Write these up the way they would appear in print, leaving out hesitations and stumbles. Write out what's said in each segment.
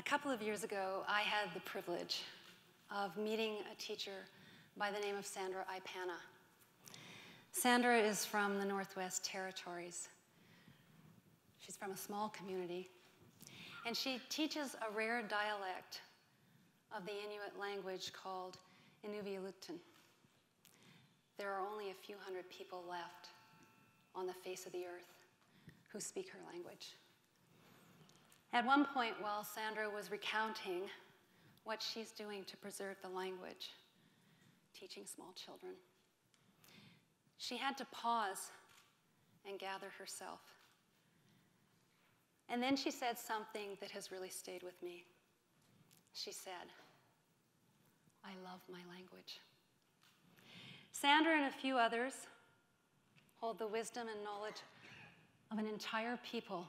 A couple of years ago, I had the privilege of meeting a teacher by the name of Sandra Ipana. Sandra is from the Northwest Territories. She's from a small community, and she teaches a rare dialect of the Inuit language called Inuvialuktun. There are only a few hundred people left on the face of the earth who speak her language. At one point, while Sandra was recounting what she's doing to preserve the language, teaching small children, she had to pause and gather herself. And then she said something that has really stayed with me. She said, "I love my language." Sandra and a few others hold the wisdom and knowledge of an entire people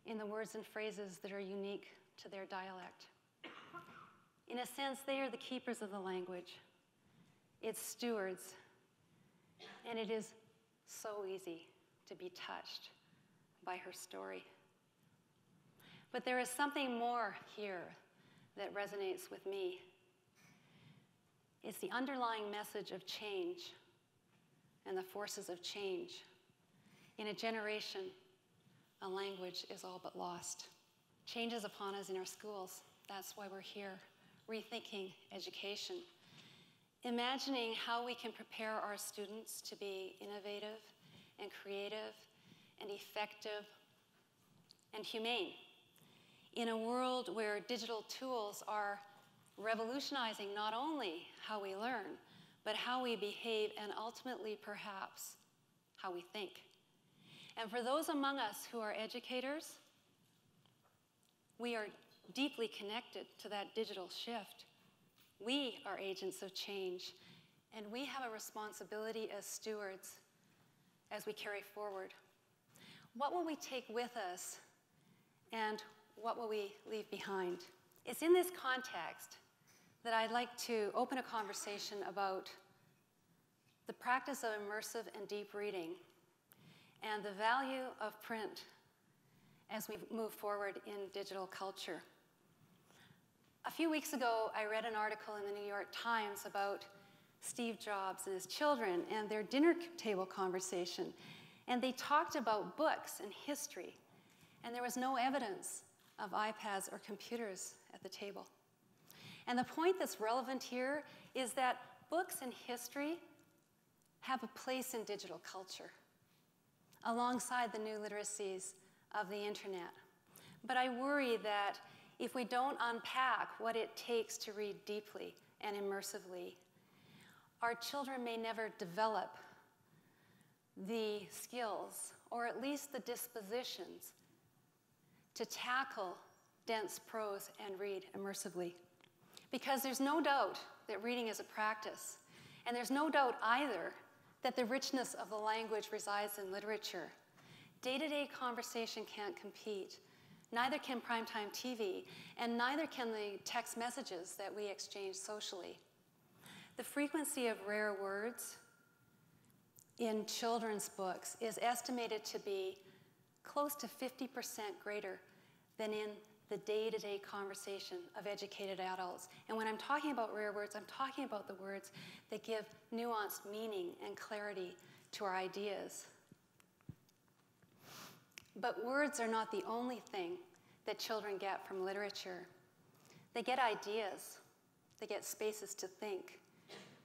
in the words and phrases that are unique to their dialect. In a sense, they are the keepers of the language, its stewards, and it is so easy to be touched by her story. But there is something more here that resonates with me. It's the underlying message of change and the forces of change. In a generation, a language is all but lost. Change is upon us in our schools. That's why we're here, rethinking education, imagining how we can prepare our students to be innovative and creative and effective and humane in a world where digital tools are revolutionizing not only how we learn, but how we behave and ultimately, perhaps, how we think. And for those among us who are educators, we are deeply connected to that digital shift. We are agents of change, and we have a responsibility as stewards as we carry forward. What will we take with us, and what will we leave behind? It's in this context that I'd like to open a conversation about the practice of immersive and deep reading and the value of print as we move forward in digital culture. A few weeks ago, I read an article in the New York Times about Steve Jobs and his children and their dinner table conversation. And they talked about books and history, and there was no evidence of iPads or computers at the table. And the point that's relevant here is that books and history have a place in digital culture, alongside the new literacies of the internet. But I worry that if we don't unpack what it takes to read deeply and immersively, our children may never develop the skills, or at least the dispositions, to tackle dense prose and read immersively. Because there's no doubt that reading is a practice, and there's no doubt either that the richness of the language resides in literature. Day-to-day conversation can't compete. Neither can primetime TV, and neither can the text messages that we exchange socially. The frequency of rare words in children's books is estimated to be close to 50% greater than in the day-to-day conversation of educated adults. And when I'm talking about rare words, I'm talking about the words that give nuanced meaning and clarity to our ideas. But words are not the only thing that children get from literature. They get ideas, they get spaces to think,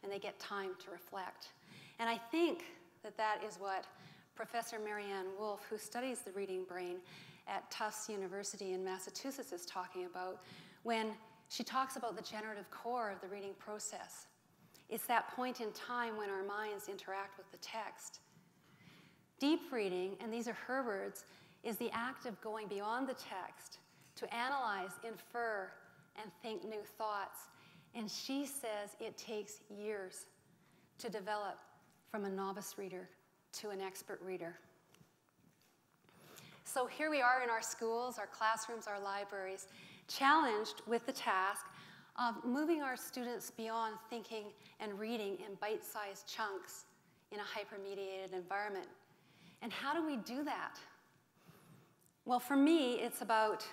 and they get time to reflect. And I think that that is what Professor Marianne Wolf, who studies the reading brain at Tufts University in Massachusetts, is talking about when she talks about the generative core of the reading process. It's that point in time when our minds interact with the text. Deep reading, and these are her words, is the act of going beyond the text to analyze, infer, and think new thoughts. And she says it takes years to develop from a novice reader to an expert reader. So here we are in our schools, our classrooms, our libraries, challenged with the task of moving our students beyond thinking and reading in bite-sized chunks in a hypermediated environment. And how do we do that? Well, for me, it's about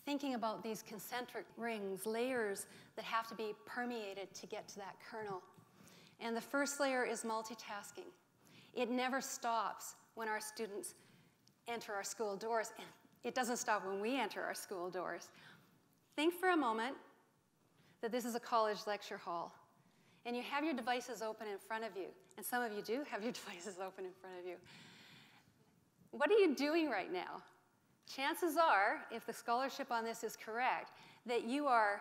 thinking about these concentric rings, layers that have to be permeated to get to that kernel. And the first layer is multitasking. It never stops when our students enter our school doors, and it doesn't stop when we enter our school doors. Think for a moment that this is a college lecture hall, and you have your devices open in front of you, and some of you do have your devices open in front of you. What are you doing right now? Chances are, if the scholarship on this is correct, that you are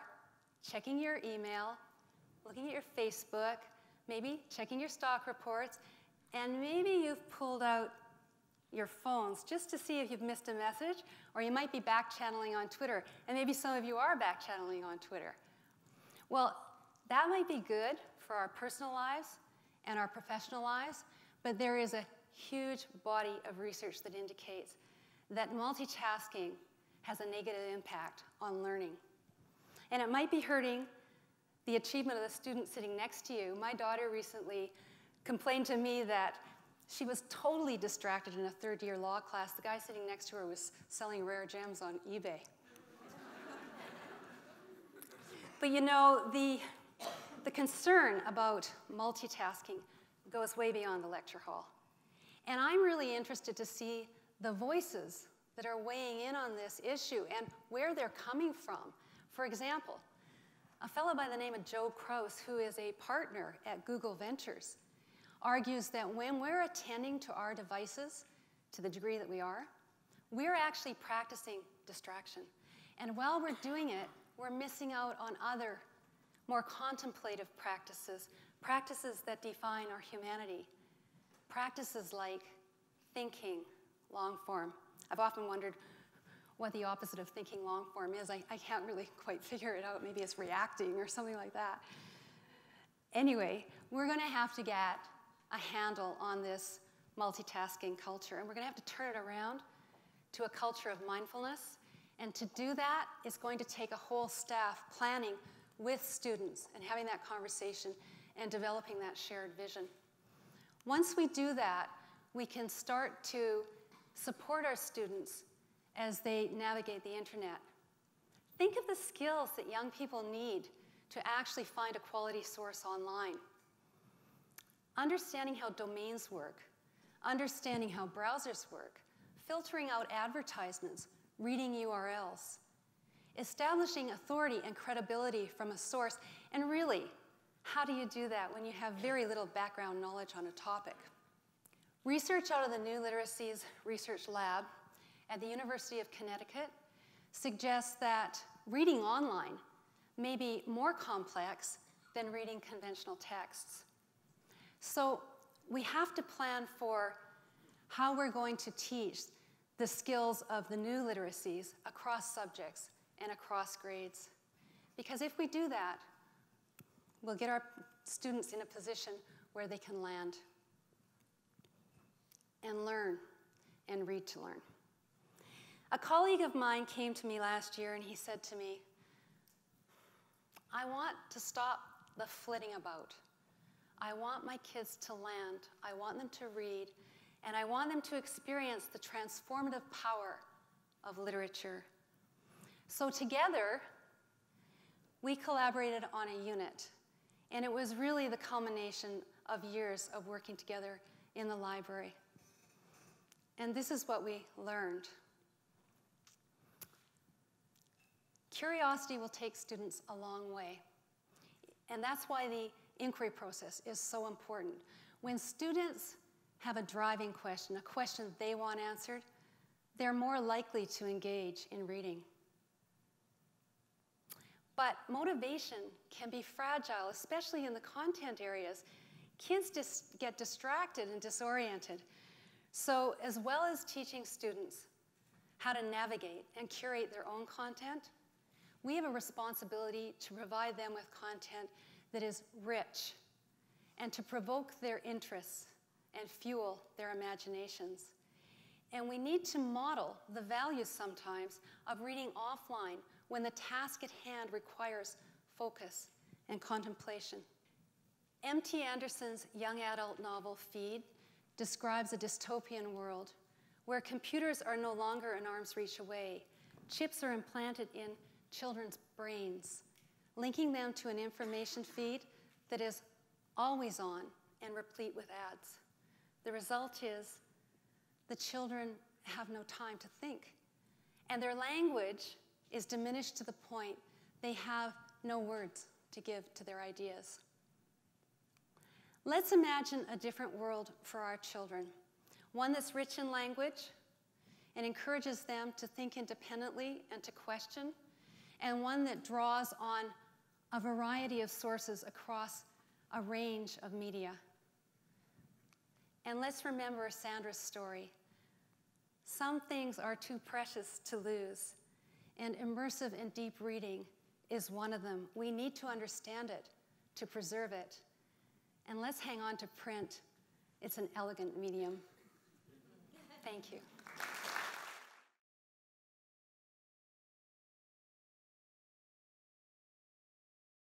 checking your email, looking at your Facebook, maybe checking your stock reports, and maybe you've pulled out your phones just to see if you've missed a message, or you might be back-channeling on Twitter, and maybe some of you are back-channeling on Twitter. Well, that might be good for our personal lives and our professional lives, but there is a huge body of research that indicates that multitasking has a negative impact on learning. And it might be hurting the achievement of the student sitting next to you. My daughter recently complained to me that she was totally distracted in a third-year law class. The guy sitting next to her was selling rare gems on eBay. But you know, the concern about multitasking goes way beyond the lecture hall. And I'm really interested to see the voices that are weighing in on this issue and where they're coming from. For example, a fellow by the name of Joe Kraus, who is a partner at Google Ventures, argues that when we're attending to our devices, to the degree that we are, we're actually practicing distraction. And while we're doing it, we're missing out on other, more contemplative practices, practices that define our humanity, practices like thinking long form. I've often wondered what the opposite of thinking long form is. I can't really quite figure it out. Maybe it's reacting or something like that. Anyway, we're going to have to get a handle on this multitasking culture, and we're going to have to turn it around to a culture of mindfulness. And to do that, it's going to take a whole staff planning with students and having that conversation and developing that shared vision. Once we do that, we can start to support our students as they navigate the internet. Think of the skills that young people need to actually find a quality source online. Understanding how domains work, understanding how browsers work, filtering out advertisements, reading URLs, establishing authority and credibility from a source, and really, how do you do that when you have very little background knowledge on a topic? Research out of the New Literacies Research Lab at the University of Connecticut suggests that reading online may be more complex than reading conventional texts. So we have to plan for how we're going to teach the skills of the new literacies across subjects and across grades. Because if we do that, we'll get our students in a position where they can land and learn and read to learn. A colleague of mine came to me last year and he said to me, I want to stop the flitting about. I want my kids to land. I want them to read. And I want them to experience the transformative power of literature. So together, we collaborated on a unit. And it was really the culmination of years of working together in the library. And this is what we learned. Curiosity will take students a long way. And that's why the inquiry process is so important. When students have a driving question, a question they want answered, they're more likely to engage in reading. But motivation can be fragile, especially in the content areas. Kids get distracted and disoriented. So as well as teaching students how to navigate and curate their own content, we have a responsibility to provide them with content that is rich and to provoke their interests and fuel their imaginations. And we need to model the values sometimes of reading offline when the task at hand requires focus and contemplation. M.T. Anderson's young adult novel, Feed, describes a dystopian world where computers are no longer an arm's reach away, chips are implanted in children's brains, linking them to an information feed that is always on and replete with ads. The result is the children have no time to think, and their language is diminished to the point they have no words to give to their ideas. Let's imagine a different world for our children, one that's rich in language and encourages them to think independently and to question, and one that draws on a variety of sources across a range of media. And let's remember Sandra's story. Some things are too precious to lose, and immersive and deep reading is one of them. We need to understand it, to preserve it. And let's hang on to print. It's an elegant medium. Thank you.